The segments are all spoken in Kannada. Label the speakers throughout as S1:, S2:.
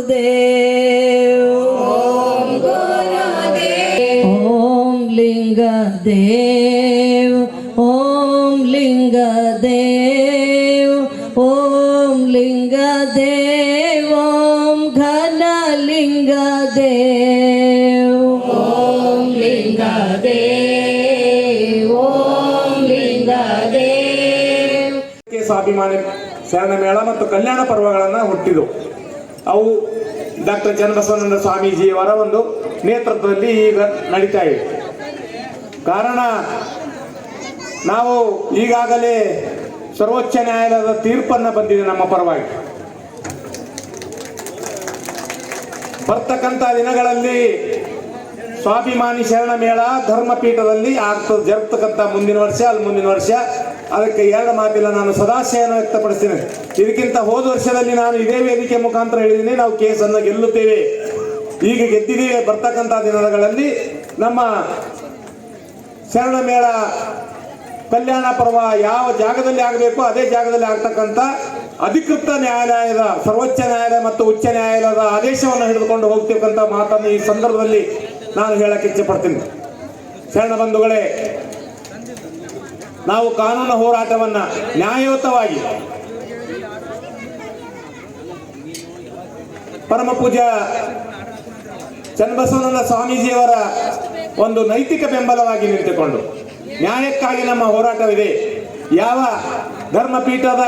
S1: गुरुदेव ओम लिंगदेव ओम लिंगदेव ओम लिंगदेव ओम घन लिंगदेव ओम लिंगदेव ओम लिंगदेव
S2: ಸ್ವಾಭಿಮಾನಿ ಶರಣ ಮೇಳ ಮತ್ತು ಕಲ್ಯಾಣ ಪರ್ವಗಳನ್ನು ಹುಟ್ಟಿದವು. ಅವು ಡಾಕ್ಟರ್ ಚನ್ನಬಸವನಂದ ಸ್ವಾಮೀಜಿಯವರ ಒಂದು ನೇತೃತ್ವದಲ್ಲಿ ಈಗ ನಡೀತಾ ಇವೆ. ಕಾರಣ ನಾವು ಈಗಾಗಲೇ ಸರ್ವೋಚ್ಚ ನ್ಯಾಯಾಲಯದ ತೀರ್ಪನ್ನು ಬಂದಿದೆ ನಮ್ಮ ಪರವಾಗಿ. ಬರ್ತಕ್ಕಂಥ ದಿನಗಳಲ್ಲಿ ಸ್ವಾಭಿಮಾನಿ ಶರಣ ಮೇಳ ಧರ್ಮಪೀಠದಲ್ಲಿ ಆಗ್ತದೆ, ಜರುಗ್ತಕ್ಕಂಥ ಮುಂದಿನ ವರ್ಷ ಅದಕ್ಕೆ ಎರಡು ಮಾತಿಲ್ಲ, ನಾನು ಸದಾಶಯನ ವ್ಯಕ್ತಪಡಿಸ್ತೇನೆ. ಇದಕ್ಕಿಂತ ಹೋದ ವರ್ಷದಲ್ಲಿ ನಾನು ಇದೇ ವೇದಿಕೆ ಮುಖಾಂತರ ಹೇಳಿದ್ದೀನಿ, ನಾವು ಕೇಸನ್ನು ಗೆಲ್ಲುತ್ತೇವೆ, ಈಗ ಗೆದ್ದಿದ್ದೇವೆ. ಬರ್ತಕ್ಕಂಥ ದಿನಗಳಲ್ಲಿ ನಮ್ಮ ಶರಣ ಮೇಳ ಕಲ್ಯಾಣ ಪರ್ವ ಯಾವ ಜಾಗದಲ್ಲಿ ಆಗಬೇಕು ಅದೇ ಜಾಗದಲ್ಲಿ ಆಗ್ತಕ್ಕಂಥ ಅಧಿಕೃತ ನ್ಯಾಯಾಲಯದ ಸರ್ವೋಚ್ಚ ನ್ಯಾಯಾಲಯ ಮತ್ತು ಉಚ್ಚ ನ್ಯಾಯಾಲಯದ ಆದೇಶವನ್ನು ಹಿಡಿದುಕೊಂಡು ಹೋಗ್ತಕ್ಕಂಥ ಮಾತನ್ನು ಈ ಸಂದರ್ಭದಲ್ಲಿ ನಾನು ಹೇಳಕ್ಕೆ ಇಚ್ಛೆ ಪಡ್ತೀನಿ. ಶರಣ ಬಂಧುಗಳೇ, ನಾವು ಕಾನೂನು ಹೋರಾಟವನ್ನ ನ್ಯಾಯಯುತವಾಗಿ ಪರಮ ಪೂಜ್ಯ ಚನ್ನಬಸವನಂದ ಸ್ವಾಮೀಜಿಯವರ ಒಂದು ನೈತಿಕ ಬೆಂಬಲವಾಗಿ ನಿಂತುಕೊಂಡು ನ್ಯಾಯಕ್ಕಾಗಿ ನಮ್ಮ ಹೋರಾಟವಿದೆ. ಯಾವ ಧರ್ಮಪೀಠದ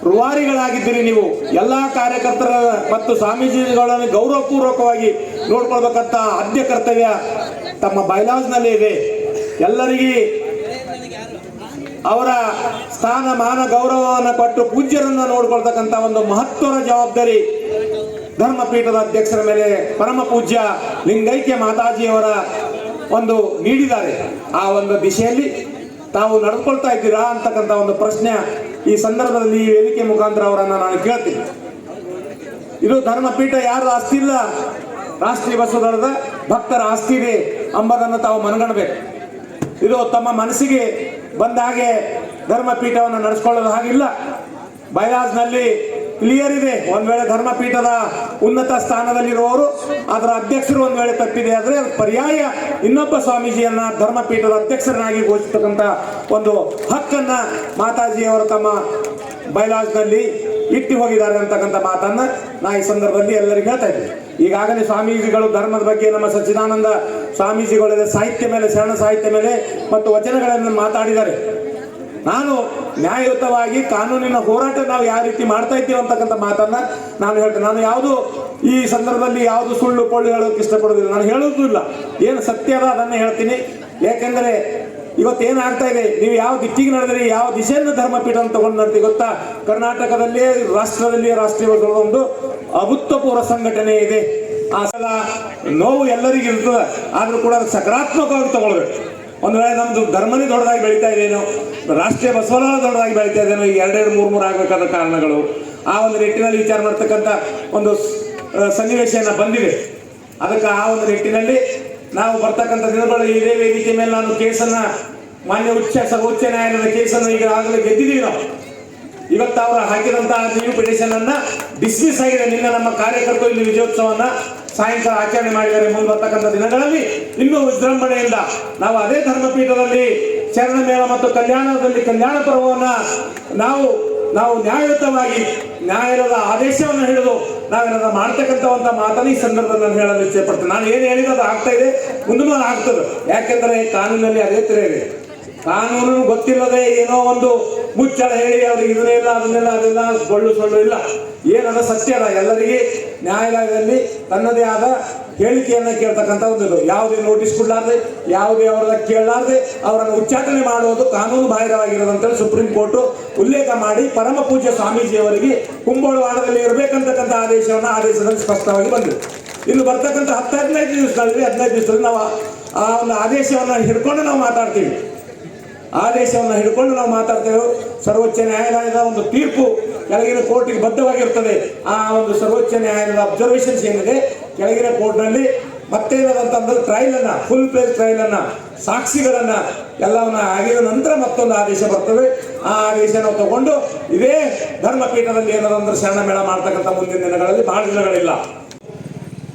S2: ರೂವಾರಿಗಳಾಗಿದ್ದೀರಿ ನೀವು, ಎಲ್ಲ ಕಾರ್ಯಕರ್ತರ ಮತ್ತು ಸ್ವಾಮೀಜಿಗಳನ್ನು ಗೌರವಪೂರ್ವಕವಾಗಿ ನೋಡ್ಕೊಳ್ಬೇಕಂತ ಆದ್ಯ ಕರ್ತವ್ಯ ತಮ್ಮ ಬೈಲಾಸ್ನಲ್ಲಿ ಇದೆ. ಎಲ್ಲರಿಗೆ ಅವರ ಸ್ಥಾನ ಮಾನ ಗೌರವವನ್ನು ಕೊಟ್ಟು ಪೂಜ್ಯರನ್ನು ನೋಡ್ಕೊಳ್ತಕ್ಕಂಥ ಒಂದು ಮಹತ್ವದ ಜವಾಬ್ದಾರಿ ಧರ್ಮಪೀಠದ ಅಧ್ಯಕ್ಷರ ಮೇಲೆ ಪರಮ ಪೂಜ್ಯ ಲಿಂಗೈಕ್ಯ ಮಾತಾಜಿಯವರ ಒಂದು ನೀಡಿದ್ದಾರೆ. ಆ ಒಂದು ದಿಶೆಯಲ್ಲಿ ತಾವು ನಡೆದುಕೊಳ್ತಾ ಇದ್ದೀರಾ ಅಂತಕ್ಕಂಥ ಒಂದು ಪ್ರಶ್ನೆ ಈ ಸಂದರ್ಭದಲ್ಲಿ ಈ ವೇದಿಕೆ ಮುಖಾಂತರ ಅವರನ್ನು ನಾನು ಕೇಳ್ತೀನಿ. ಇದು ಧರ್ಮಪೀಠ ಯಾರು ಆಸ್ತಿ ಇಲ್ಲ, ರಾಷ್ಟ್ರೀಯ ಬಸವದಳದ ಭಕ್ತರ ಆಸ್ತಿ ಇದೆ ಎಂಬುದನ್ನು ತಾವು ಮನಗಣಬೇಕು. ಇದು ತಮ್ಮ ಮನಸ್ಸಿಗೆ ಬಂದ ಹಾಗೆ ಧರ್ಮಪೀಠವನ್ನು ನಡೆಸ್ಕೊಳ್ಳೋದು ಹಾಗಿಲ್ಲ. ಬೈಲಾಸ್ನಲ್ಲಿ ಕ್ಲಿಯರ್ ಇದೆ. ಒಂದ್ ವೇಳೆ ಧರ್ಮಪೀಠದ ಉನ್ನತ ಸ್ಥಾನದಲ್ಲಿರುವವರು ಅದರ ಅಧ್ಯಕ್ಷರು ಒಂದ್ ವೇಳೆ ತಪ್ಪಿದೆ ಆದರೆ ಪರ್ಯಾಯ ಇನ್ನೊಬ್ಬ ಸ್ವಾಮೀಜಿಯನ್ನ ಧರ್ಮಪೀಠದ ಅಧ್ಯಕ್ಷರನ್ನಾಗಿ ಘೋಷಿಸತಕ್ಕಂಥ ಒಂದು ಹಕ್ಕನ್ನ ಮಾತಾಜಿಯವರು ತಮ್ಮ ಬೈಲಾಸ್ನಲ್ಲಿ ಇಟ್ಟು ಹೋಗಿದ್ದಾರೆ ಅಂತಕ್ಕಂಥ ಮಾತನ್ನ ನಾ ಈ ಸಂದರ್ಭದಲ್ಲಿ ಎಲ್ಲರಿಗೂ ಹೇಳ್ತಾ ಇದ್ದೀನಿ. ಈಗಾಗಲೇ ಸ್ವಾಮೀಜಿಗಳು ಧರ್ಮದ ಬಗ್ಗೆ ನಮ್ಮ ಸಚ್ಚಿದಾನಂದ ಸ್ವಾಮೀಜಿಗಳ ಸಾಹಿತ್ಯ ಮೇಲೆ, ಶರಣ ಸಾಹಿತ್ಯ ಮೇಲೆ ಮತ್ತು ವಚನಗಳನ್ನು ಮಾತಾಡಿದ್ದಾರೆ. ನಾನು ನ್ಯಾಯಯುತವಾಗಿ ಕಾನೂನಿನ ಹೋರಾಟ ನಾವು ಯಾವ ರೀತಿ ಮಾಡ್ತಾ ಇದ್ದೀವಿ ಅಂತಕ್ಕಂಥ ಮಾತನ್ನ ನಾನು ಹೇಳ್ತೇನೆ. ನಾನು ಯಾವುದು ಈ ಸಂದರ್ಭದಲ್ಲಿ ಯಾವುದು ಸುಳ್ಳು ಪೊಳ್ಳು ಹೇಳೋಕೆ ಇಷ್ಟಪಡೋದಿಲ್ಲ, ನಾನು ಹೇಳೋದು ಇಲ್ಲ. ಏನು ಸತ್ಯ ಅದ ಅದನ್ನು ಹೇಳ್ತೀನಿ. ಯಾಕೆಂದರೆ ಇವತ್ತೇನಾಗ್ತಾ ಇದೆ, ನೀವು ಯಾವ ದಿಕ್ಕಿಗೆ ನಡೆದ್ರಿ, ಯಾವ ದಿಶೆಯನ್ನು ಧರ್ಮಪೀಠ ತಗೊಂಡು ನಡೆದಿ ಗೊತ್ತಾ? ಕರ್ನಾಟಕದಲ್ಲಿ ರಾಷ್ಟ್ರದಲ್ಲಿ ರಾಷ್ಟ್ರೀಯ ಒಂದು ಅಭೂತಪೂರ್ವ ಸಂಘಟನೆ ಇದೆ. ಆ ಸಲ ನೋವು ಎಲ್ಲರಿಗೂ ಇರ್ತದೆ, ಆದ್ರೂ ಕೂಡ ಸಕಾರಾತ್ಮಕವಾಗಿ ತಗೊಳ್ಬೇಕು. ಒಂದು ವೇಳೆ ನಮ್ದು ಧರ್ಮನೇ ದೊಡ್ಡದಾಗಿ ಬೆಳೀತಾ ಇದೇನೋ, ರಾಷ್ಟ್ರೀಯ ಬಸವನ ದೊಡ್ಡದಾಗಿ ಬೆಳೀತಾ ಇದೇನೋ, ಈ ಎರಡೆರಡು ಮೂರು ಆಗಬೇಕಾದ ಕಾರಣಗಳು ಆ ಒಂದು ನಿಟ್ಟಿನಲ್ಲಿ ವಿಚಾರ ಮಾಡ್ತಕ್ಕಂಥ ಒಂದು ಸನ್ನಿವೇಶನ ಬಂದಿದೆ. ಅದಕ್ಕೆ ಆ ಒಂದು ನಿಟ್ಟಿನಲ್ಲಿ ನಾವು ಬರ್ತಕ್ಕಂಥ ದಿನಗಳು ಇದೇ ವೇದಿಕೆ ಮೇಲೆ ನಾನು ಕೇಸನ್ನ ಮಾನ್ಯ ಸರ್ವೋಚ್ಚ ನ್ಯಾಯಾಲಯದ ಕೇಸನ್ನು ಈಗಾಗಲೇ ಗೆದ್ದಿದ್ದೀವಿ ನಾವು. ಇವತ್ತು ಅವರು ಹಾಕಿದಂತಹ ರಿವ್ಯೂ ಪಿಟಿಷನ್ ಅನ್ನ ಡಿಸ್ಮಿಸ್ ಆಗಿದೆ. ನಿನ್ನೆ ನಮ್ಮ ಕಾರ್ಯಕರ್ತರು ಇಲ್ಲಿ ವಿಜಯೋತ್ಸವನ್ನ ಸಾಯಂಕಾಲ ಆಚರಣೆ ಮಾಡಿದ್ದಾರೆ. ಮುಂದೆ ಬರ್ತಕ್ಕಂಥ ದಿನಗಳಲ್ಲಿ ಇನ್ನೂ ವಿಜೃಂಭಣೆಯಿಂದ ನಾವು ಅದೇ ಧರ್ಮಪೀಠದಲ್ಲಿ ಶರಣ ಮೇಳ ಮತ್ತು ಕಲ್ಯಾಣ ಪರ್ವವನ್ನ ನಾವು ನ್ಯಾಯಯುತವಾಗಿ ನ್ಯಾಯಾಲಯದ ಆದೇಶವನ್ನು ಹಿಡಿದು ನಾವೇನಾದ್ರೂ ಮಾಡ್ತಕ್ಕಂಥ ಮಾತನ್ನು ಈ ಸಂದರ್ಭದಲ್ಲಿ ನಾನು ಹೇಳಲು ಇಚ್ಛೆ ಪಡ್ತೇನೆ. ನಾನು ಏನು ಹೇಳಿರೋದು ಆಗ್ತಾ ಇದೆ, ಮುಂದೂ ಆಗ್ತದೆ. ಯಾಕೆಂದ್ರೆ ಕಾನೂನಲ್ಲಿ ಅದೇ ತರ ಇದೆ. ಕಾನೂನು ಗೊತ್ತಿಲ್ಲದೆ ಏನೋ ಒಂದು ಮುಚ್ಚಳ ಹೇಳಿ ಅವ್ರಿಗೆ ಇದನ್ನೇ ಇಲ್ಲ ಅದನ್ನೆಲ್ಲ ಸೊಳ್ಳು ಇಲ್ಲ. ಏನದ ಸತ್ಯ ಅಲ್ಲ. ಎಲ್ಲರಿಗೆ ನ್ಯಾಯಾಲಯದಲ್ಲಿ ತನ್ನದೇ ಆದ ಹೇಳಿಕೆಯನ್ನ ಕೇಳ್ತಕ್ಕಂಥ ಒಂದು ಯಾವುದೇ ನೋಟಿಸ್ ಕೊಡಲಾರ್ದೆ, ಯಾವುದೇ ಅವರ ಕೇಳಲಾರ್ದೆ ಅವರನ್ನು ಉಚ್ಚಾಟನೆ ಮಾಡುವುದು ಕಾನೂನು ಬಾಹಿರವಾಗಿರೋದಂತೇಳಿ ಸುಪ್ರೀಂ ಕೋರ್ಟ್ ಉಲ್ಲೇಖ ಮಾಡಿ ಪರಮ ಪೂಜ್ಯ ಸ್ವಾಮೀಜಿಯವರಿಗೆ ಕುಂಬೋಳವಾಡದಲ್ಲಿ ಇರಬೇಕಂತಕ್ಕಂಥ ಆದೇಶದಲ್ಲಿ ಸ್ಪಷ್ಟವಾಗಿ ಬಂದಿದೆ. ಇನ್ನು ಬರ್ತಕ್ಕಂಥ 15 ದಿವಸದಲ್ಲಿ ನಾವು ಆ ಒಂದು ಆದೇಶವನ್ನು ಹಿಡ್ಕೊಂಡು ನಾವು ಮಾತಾಡ್ತೀವಿ. ಸರ್ವೋಚ್ಚ ನ್ಯಾಯಾಲಯದ ಒಂದು ತೀರ್ಪು ಕೆಳಗಿನ ಕೋರ್ಟಿಗೆ ಬದ್ಧವಾಗಿರ್ತದೆ. ಆ ಒಂದು ಸರ್ವೋಚ್ಚ ನ್ಯಾಯಾಲಯದ ಅಬ್ಸರ್ವೇಷನ್ಸ್ ಏನಿದೆ ಕೆಳಗಿನ ಕೋರ್ಟ್ನಲ್ಲಿ ಮತ್ತೇನದಂತಂದ್ರೆ ಟ್ರಯಲ್ ಫುಲ್ ಪ್ಲೇಸ್ ಟ್ರಯಲ್ ಸಾಕ್ಷಿಗಳನ್ನ ಎಲ್ಲವನ್ನ ಆಗಿದ ನಂತರ ಮತ್ತೊಂದು ಆದೇಶ ಬರ್ತದೆ. ಆ ಆದೇಶ ನಾವು ತಗೊಂಡು ಇದೇ ಧರ್ಮಪೀಠದಲ್ಲಿ ಏನಾದಂದ್ರೆ ಶರಣ ಮೇಳ ಮಾಡ್ತಕ್ಕಂಥ ಮುಂದಿನ ದಿನಗಳಲ್ಲಿ ಬಹಳ ದಿನಗಳಿಲ್ಲ.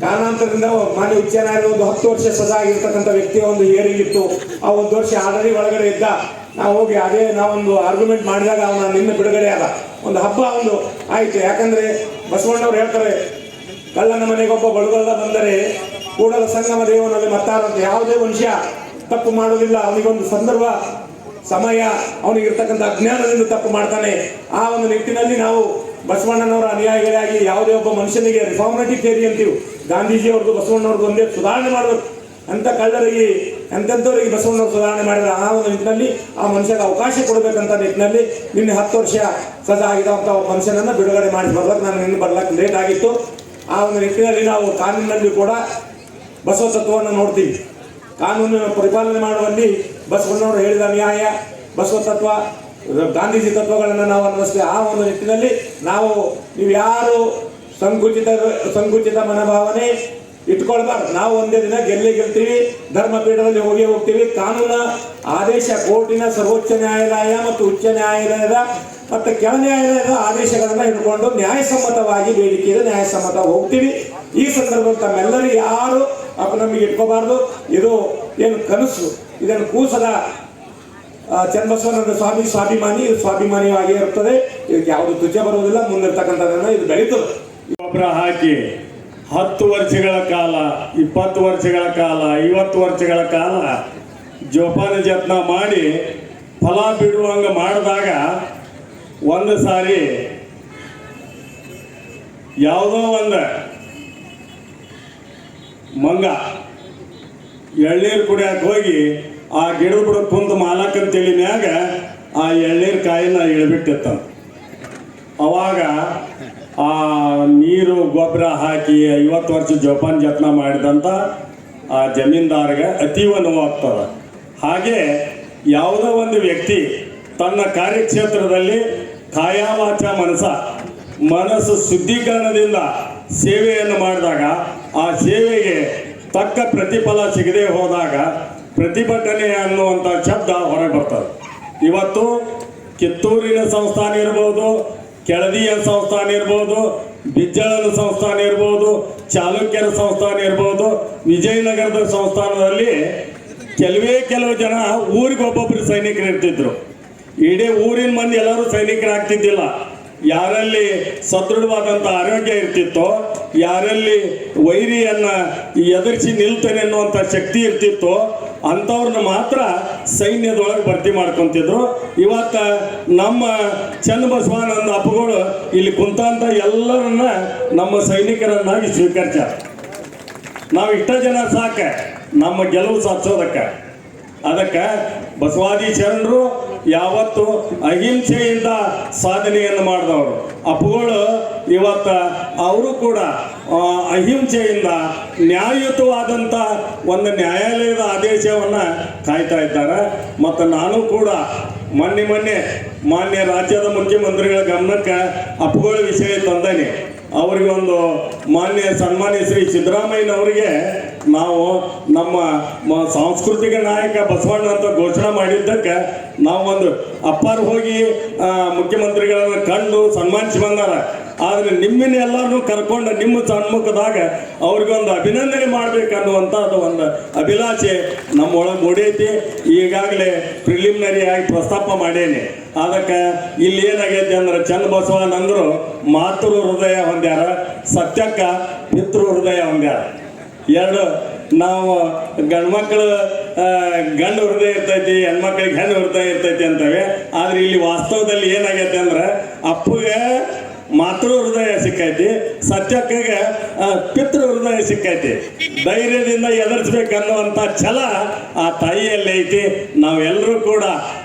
S2: ಕಾರಣಾಂತರದಿಂದ ಮಾನ್ಯ ಉಚ್ಚ ನ್ಯಾಯಾಲಯ ಒಂದು 10 ವರ್ಷ ಸಜಾ ಆಗಿರ್ತಕ್ಕಂಥ ವ್ಯಕ್ತಿಯ ಒಂದು ಹಿಯರಿಂಗ್ ಇತ್ತು. ಆ 1 ವರ್ಷ ಆಲ್ರೆಡಿ ಒಳಗಡೆ ಇದ್ದ. ನಾವು ಹೋಗಿ ಅದೇ ನಾವೊಂದು ಆರ್ಗ್ಯುಮೆಂಟ್ ಮಾಡಿದಾಗ ಅವನ ನಿನ್ನೆ ಬಿಡುಗಡೆ ಆದ. ಒಂದು ಹಬ್ಬ ಒಂದು ಆಯ್ತು. ಯಾಕಂದ್ರೆ ಬಸವಣ್ಣವ್ರು ಹೇಳ್ತಾರೆ, ಕಳ್ಳನ ಮನೆಗೊಬ್ಬ ಬಡಗಲ್ಲ ಬಂದರೆ ಕೂಡಲ ಸಂಗಮ ದೇವನಲ್ಲಿ ಮತ್ತಾರಂತ. ಯಾವುದೇ ಮನುಷ್ಯ ತಪ್ಪು ಮಾಡೋದಿಲ್ಲ, ಅವನಿಗೊಂದು ಸಂದರ್ಭ ಸಮಯ, ಅವನಿಗಿರ್ತಕ್ಕಂಥ ಅಜ್ಞಾನದಿಂದ ತಪ್ಪು ಮಾಡ್ತಾನೆ. ಆ ಒಂದು ನಿಟ್ಟಿನಲ್ಲಿ ನಾವು ಬಸವಣ್ಣನವರ ಅನುಯಾಯಿಗಳಾಗಿ ಯಾವುದೇ ಒಬ್ಬ ಮನುಷ್ಯನಿಗೆ ರಿಫಾರ್ಮೇಟಿವ್ ಥಿಯರಿ ಅಂತೀವಿ, ಗಾಂಧೀಜಿಯವ್ರದ್ದು ಬಸವಣ್ಣವ್ರದ್ದು ಒಂದೇ ಸುಧಾರಣೆ ಮಾಡಬೇಕು ಅಂತ ಕಳ್ಳರಿಗೆ ಎಂತೆಂಥವ್ರಿಗೆ ಬಸವಣ್ಣವ್ರು ಸುಧಾರಣೆ ಮಾಡಿದ್ರೆ ಆ ಒಂದು ನಿಟ್ಟಿನಲ್ಲಿ ಆ ಮನುಷ್ಯಗೆ ಅವಕಾಶ ಕೊಡಬೇಕಂತ ನಿಟ್ಟಿನಲ್ಲಿ ನಿನ್ನೆ 10 ವರ್ಷ ಸಜಾ ಆಗಿದಂಥ ಒಬ್ಬ ಮನುಷ್ಯನನ್ನು ಬಿಡುಗಡೆ ಮಾಡಿ ಬರ್ಲಕ್ಕೆ ನಾನು ಇನ್ನು ಬರ್ಲಕ್ಕೆ ಲೇಟ್ ಆಗಿತ್ತು. ಆ ಒಂದು ನಿಟ್ಟಿನಲ್ಲಿ ನಾವು ಕಾನೂನಿನಲ್ಲಿ ಕೂಡ ಬಸವ ತತ್ವವನ್ನು ನೋಡ್ತೀವಿ. ಕಾನೂನಿನ ಪರಿಪಾಲನೆ ಮಾಡುವಲ್ಲಿ ಬಸವಣ್ಣವರು ಹೇಳಿದ ನ್ಯಾಯ, ಬಸವ ತತ್ವ, ಗಾಂಧೀಜಿ ತತ್ವಗಳನ್ನು ನಾವು ಅನ್ವಯಿಸ್ತೇವೆ. ಆ ಒಂದು ನಿಟ್ಟಿನಲ್ಲಿ ನಾವು ನೀವು ಯಾರು ಸಂಕುಚಿತ ಮನೋಭಾವನೆ ಇಟ್ಕೊಳ್ಬಾರ್ದು. ನಾವು ಒಂದೇ ದಿನ ಗೆಲ್ತೀವಿ, ಧರ್ಮಪೀಠದಲ್ಲಿ ಹೋಗ್ತೀವಿ. ಕಾನೂನ ಆದೇಶ, ಕೋರ್ಟಿನ ಸರ್ವೋಚ್ಚ ನ್ಯಾಯಾಲಯ ಮತ್ತು ಉಚ್ಚ ನ್ಯಾಯಾಲಯದ ಮತ್ತು ಕೆಳ ನ್ಯಾಯಾಲಯದ ಆದೇಶಗಳನ್ನು ಹಿಡ್ಕೊಂಡು ನ್ಯಾಯಸಮ್ಮತವಾಗಿ ಬೇಡಿಕೆ ನ್ಯಾಯಸಮ್ಮತ ಹೋಗ್ತೀವಿ. ಈ ಸಂದರ್ಭದಲ್ಲಿ ತಮ್ಮೆಲ್ಲರಿಗೂ ಯಾರು ಅಪನಂಬಿಕೆ ಇಟ್ಕೋಬಾರ್ದು. ಇದು ಏನು ಕನಸು, ಇದನ್ನು ಕೂಸದ ಚನ್ನಬಸವಣ್ಣನ ಸ್ವಾಭಿಮಾನಿ ಸ್ವಾಭಿಮಾನಿಯಾಗಿ ಇರ್ತದೆ. ಇದಕ್ಕೆ ಯಾವುದು ತುಚ್ಛ ಬರುವುದಿಲ್ಲ. ಮುಂದಿರ್ತಕ್ಕಂಥದ್ದನ್ನು ಇದು ಬೆಳೀತದೆ.
S3: ಗೊಬ್ಬರ ಹಾಕಿ 10 ವರ್ಷಗಳ ಕಾಲ, 20 ವರ್ಷಗಳ ಕಾಲ, 50 ವರ್ಷಗಳ ಕಾಲ ಜೋಪಾನ ಜತ್ನ ಮಾಡಿ ಫಲ ಬಿಡುವಂಗೆ ಮಾಡಿದಾಗ ಒಂದು ಸಾರಿ ಯಾವುದೋ ಒಂದು ಮಂಗ ಎಳ್ನೀರು ಕುಡಿಯಕ್ಕೆ ಹೋಗಿ ಆ ಗಿಡದ ಬುಡ ಕುಂತು ಮಾಲಕನ ತಲೆ ಮ್ಯಾಗ ಆ ಎಳ್ನೀರು ಕಾಯಿನ ಇಳಿಬಿಟ್ಟಿತ್ತ. ಅವಾಗ ಆ ನೀರು ಗೊಬ್ಬರ ಹಾಕಿ 50 ವರ್ಷ ಜೋಪಾನ ಜತ್ನ ಮಾಡಿದಂಥ ಆ ಜಮೀನ್ದಾರ್ಗೆ ಅತೀವ ನೋವಾಗ್ತದೆ. ಹಾಗೆ ಯಾವುದೋ ಒಂದು ವ್ಯಕ್ತಿ ತನ್ನ ಕಾರ್ಯಕ್ಷೇತ್ರದಲ್ಲಿ ಕಾಯವಾಚ ಮನಸ್ಸು ಶುದ್ಧೀಕರಣದಿಂದ ಸೇವೆಯನ್ನು ಮಾಡಿದಾಗ ಆ ಸೇವೆಗೆ ತಕ್ಕ ಪ್ರತಿಫಲ ಸಿಗದೆ ಹೋದಾಗ ಪ್ರತಿಭಟನೆ ಅನ್ನುವಂಥ ಶಬ್ದ ಹೊರಗೆ ಬರ್ತದೆ. ಇವತ್ತು ಕಿತ್ತೂರಿನ ಸಂಸ್ಥಾನ ಇರ್ಬೋದು, ಕೆಳದಿಯ ಸಂಸ್ಥಾನ ಇರ್ಬೋದು, ಬಿಜ್ಜಳನ ಸಂಸ್ಥಾನ ಇರ್ಬೋದು, ಚಾಲುಕ್ಯರ ಸಂಸ್ಥಾನ ಇರ್ಬೋದು, ವಿಜಯನಗರದ ಸಂಸ್ಥಾನದಲ್ಲಿ ಕೆಲವು ಜನ ಊರಿಗೆ ಒಬ್ಬೊಬ್ಬರು ಸೈನಿಕರು ಇರ್ತಿದ್ರು. ಇಡೀ ಊರಿನ ಮಂದಿ ಎಲ್ಲರೂ ಸೈನಿಕರಾಗ್ತಿದ್ದಿಲ್ಲ. ಯಾರಲ್ಲಿ ಸದೃಢವಾದಂಥ ಆರೋಗ್ಯ ಇರ್ತಿತ್ತೋ, ಯಾರಲ್ಲಿ ವೈರಿಯನ್ನ ಎದುರಿಸಿ ನಿಲ್ತಾನೆ ಅನ್ನುವಂಥ ಶಕ್ತಿ ಇರ್ತಿತ್ತೋ ಅಂಥವ್ರನ್ನ ಮಾತ್ರ ಸೈನ್ಯದೊಳಗೆ ಭರ್ತಿ ಮಾಡ್ಕೊತಿದ್ರು. ಇವತ್ತು ನಮ್ಮ ಚನ್ನಬಸವಾನಂದ ಅಪ್ಪಗಳು ಇಲ್ಲಿ ಕುಂತಂಥ ಎಲ್ಲರನ್ನ ನಮ್ಮ ಸೈನಿಕರನ್ನಾಗಿ ಸ್ವೀಕರಿಸ್ಯಾರ. ನಾವು ಇಷ್ಟ ಜನ ಸಾಕ ನಮ್ಮ ಗೆಲುವು ಸಾಧಿಸೋದಕ್ಕೆ. ಅದಕ್ಕೆ ಬಸವಾದಿ ಶರಣರು ಯಾವತ್ತು ಅಹಿಂಸೆಯಿಂದ ಸಾಧನೆಯನ್ನು ಮಾಡಿದವರು. ಅಪ್ಪುಗಳು ಇವತ್ತು ಅವರು ಕೂಡ ಅಹಿಂಸೆಯಿಂದ ನ್ಯಾಯಯುತವಾದಂಥ ಒಂದು ನ್ಯಾಯಾಲಯದ ಆದೇಶವನ್ನು ಕಾಯ್ತಾ ಇದ್ದಾರೆ. ಮತ್ತು ನಾನು ಕೂಡ ಮೊನ್ನೆ ಮಾನ್ಯ ರಾಜ್ಯದ ಮುಖ್ಯಮಂತ್ರಿಗಳ ಗಮನಕ್ಕೆ ಅಪ್ಪುಗಳ ವಿಷಯ ತಂದೇನೆ. ಅವರಿಗೆ ಒಂದು ಸನ್ಮಾನ್ಯ ಶ್ರೀ ಸಿದ್ದರಾಮಯ್ಯನವರಿಗೆ ನಾವು ನಮ್ಮ ಸಾಂಸ್ಕೃತಿಕ ನಾಯಕ ಬಸವಣ್ಣ ಅಂತ ಘೋಷಣೆ ಮಾಡಿದ್ದಕ್ಕೆ ನಾವು ಒಂದು ಅಪ್ಪಾರು ಹೋಗಿ ಮುಖ್ಯಮಂತ್ರಿಗಳನ್ನು ಕಂಡು ಸನ್ಮಾನಿಸಿ ಬಂದಾರ. ಆದರೆ ನಿಮ್ಮನ್ನೆಲ್ಲರೂ ಕರ್ಕೊಂಡು ನಿಮ್ಮ ಸನ್ಮುಖದಾಗ ಅವ್ರಿಗೊಂದು ಅಭಿನಂದನೆ ಮಾಡ್ಬೇಕನ್ನುವಂಥದ್ದು ಒಂದು ಅಭಿಲಾಷೆ ನಮ್ಮೊಳಗೆ ಮೂಡೈತಿ. ಈಗಾಗಲೇ ಪ್ರಿಲಿಮಿನರಿ ಆಗಿ ಪ್ರಸ್ತಾಪ ಮಾಡೇನೆ. ಅದಕ್ಕೆ ಇಲ್ಲಿ ಏನಾಗೈತೆ ಅಂದ್ರೆ ಚನ್ನಬಸವನಂದರು ಮಾತೃ ಹೃದಯ ಹೊಂದ್ಯಾರ, ಸತ್ಯಕ್ಕ ಪಿತೃ ಹೃದಯ ಹೊಂದ್ಯಾರ. ಎರಡು ನಾವು ಗಂಡ್ಮಕ್ಳು ಗಂಡು ಹೃದಯ ಇರ್ತೈತಿ, ಹೆಣ್ಮಕ್ಳಿಗೆ ಹೆಣ್ಣು ಹೃದಯ ಇರ್ತೈತಿ ಅಂತವೆ. ಆದರೆ ಇಲ್ಲಿ ವಾಸ್ತವದಲ್ಲಿ ಏನಾಗೈತೆ ಅಂದ್ರೆ ಅಪ್ಪಗೆ ಮಾತೃ ಹೃದಯ ಸಿಕ್ಕೈತಿ, ಸತ್ಯಕ್ಕೆ ಪಿತೃ ಹೃದಯ ಸಿಕ್ಕೈತಿ. ಧೈರ್ಯದಿಂದ ಎದುರಿಸ್ಬೇಕನ್ನುವಂಥ ಛಲ ಆ ತಾಯಿಯಲ್ಲಿ ಐತಿ. ನಾವೆಲ್ಲರೂ ಕೂಡ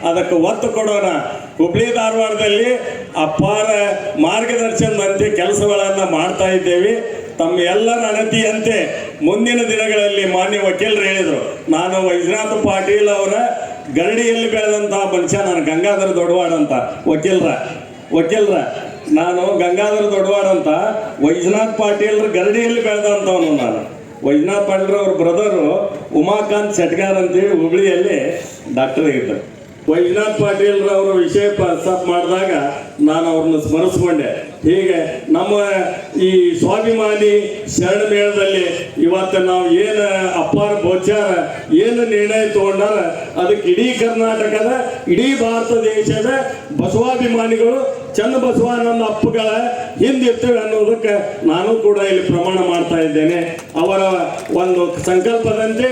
S3: ಅದಕ್ಕೆ ಒತ್ತು ಕೊಡೋಣ. ಹುಬ್ಳಿ ಧಾರವಾಡದಲ್ಲಿ ಅಪಾರ ಮಾರ್ಗದರ್ಶನದಂತೆ ಕೆಲಸಗಳನ್ನು ಮಾಡ್ತಾ ಇದ್ದೇವೆ. ತಮ್ಮ ಎಲ್ಲರ ಅಣತಿಯಂತೆ ಮುಂದಿನ ದಿನಗಳಲ್ಲಿ ಮಾನ್ಯ ವಕೀಲರು ಹೇಳಿದರು, ನಾನು ವೈಜನಾಥ ಪಾಟೀಲ್ ಅವರ ಗರಡಿಯಲ್ಲಿ ಬೆಳೆದಂತಹ ಮನುಷ್ಯ. ನಾನು ಗಂಗಾಧರ ದೊಡ್ಡವಾಡ ಅಂತ ವಕೀಲರ ನಾನು ಗಂಗಾಧರ ದೊಡ್ಡವಾಡ ಅಂತ ವೈಜನಾಥ್ ಪಾಟೀಲ್ರ ಗರಡಿಯಲ್ಲಿ ಬೆಳೆದಂಥವನು. ನಾನು ವೈಜನಾಥ್ ಪಾಟೀಲ್ರ ಅವ್ರ ಬ್ರದರು ಉಮಾಕಾಂತ್ ಶೆಟ್ಗಾರ್ ಅಂತೇಳಿ ಹುಬ್ಳಿಯಲ್ಲಿ ಡಾಕ್ಟರ್ ಆಗಿದ್ದರು. ವೈಜನಾಥ್ ಪಾಟೀಲ್ ಅವರ ವಿಷಯ ಪ್ರಸ್ತಾಪ ಮಾಡಿದಾಗ ನಾನು ಅವ್ರನ್ನ ಸ್ಮರಿಸ್ಕೊಂಡೆ. ಹೀಗೆ ನಮ್ಮ ಈ ಸ್ವಾಭಿಮಾನಿ ಶರಣ ಮೇಳದಲ್ಲಿ ಇವತ್ತು ನಾವು ಏನು ಅಪಾರ ಗೋಚಾರ ಏನು ನಿರ್ಣಯ ತಗೊಂಡಾರ ಅದಕ್ಕೆ ಇಡೀ ಕರ್ನಾಟಕದ ಇಡೀ ಭಾರತ ದೇಶದ ಬಸವಾಭಿಮಾನಿಗಳು ಚನ್ನ ಬಸವಾನಂದ ಅಪ್ಪಗಳ ಹಿಂದಿರ್ತೇವೆ ಅನ್ನೋದಕ್ಕೆ ನಾನು ಕೂಡ ಇಲ್ಲಿ ಪ್ರಮಾಣ ಮಾಡ್ತಾ ಇದ್ದೇನೆ. ಅವರ ಒಂದು ಸಂಕಲ್ಪದಂತೆ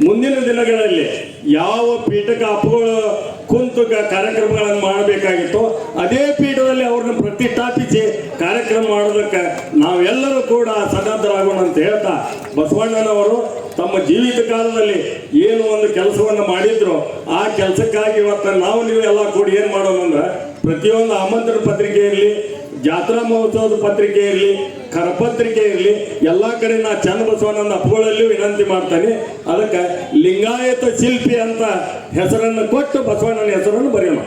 S3: ಮುಂದಿನ ದಿನಗಳಲ್ಲಿ ಯಾವ ಪೀಠಕ್ಕೆ ಅಪ್ಪಗಳು ಕುಂತು ಕಾರ್ಯಕ್ರಮಗಳನ್ನು ಮಾಡಬೇಕಾಗಿತ್ತು ಅದೇ ಪೀಠದಲ್ಲಿ ಅವ್ರನ್ನ ಪ್ರತಿಷ್ಠಾಪಿಸಿ ಕಾರ್ಯಕ್ರಮ ಮಾಡೋದಕ್ಕೆ ನಾವೆಲ್ಲರೂ ಕೂಡ ಸನ್ನದ್ಧರಾಗೋಣ ಅಂತ ಹೇಳ್ತಾ, ಬಸವಣ್ಣನವರು ತಮ್ಮ ಜೀವಿತ ಕಾಲದಲ್ಲಿ ಏನು ಒಂದು ಕೆಲಸವನ್ನು ಮಾಡಿದ್ರು ಆ ಕೆಲಸಕ್ಕಾಗಿ ಇವತ್ತು ನಾವು ನೀವು ಎಲ್ಲ ಕೂಡಿ ಏನು ಮಾಡೋಣ ಅಂದ್ರೆ ಪ್ರತಿಯೊಂದು ಆಮಂತ್ರಣ ಪತ್ರಿಕೆ ಇರಲಿ, ಜಾತ್ರಾ ಮಹೋತ್ಸವದ ಪತ್ರಿಕೆ ಇರಲಿ, ಕರಪತ್ರಿಕೆ ಇರಲಿ, ಎಲ್ಲ ಕಡೆ ನಾ ಚನ್ನ ಬಸವನಂದ ಅಪ್ಪುಗಳಲ್ಲಿಯೂ ವಿನಂತಿ ಮಾಡ್ತಾನೆ. ಅದಕ್ಕೆ ಲಿಂಗಾಯತ ಶಿಲ್ಪಿ ಅಂತ ಹೆಸರನ್ನು ಕೊಟ್ಟು ಬಸವಣ್ಣನ ಹೆಸರನ್ನು ಬರೆಯೋಣ.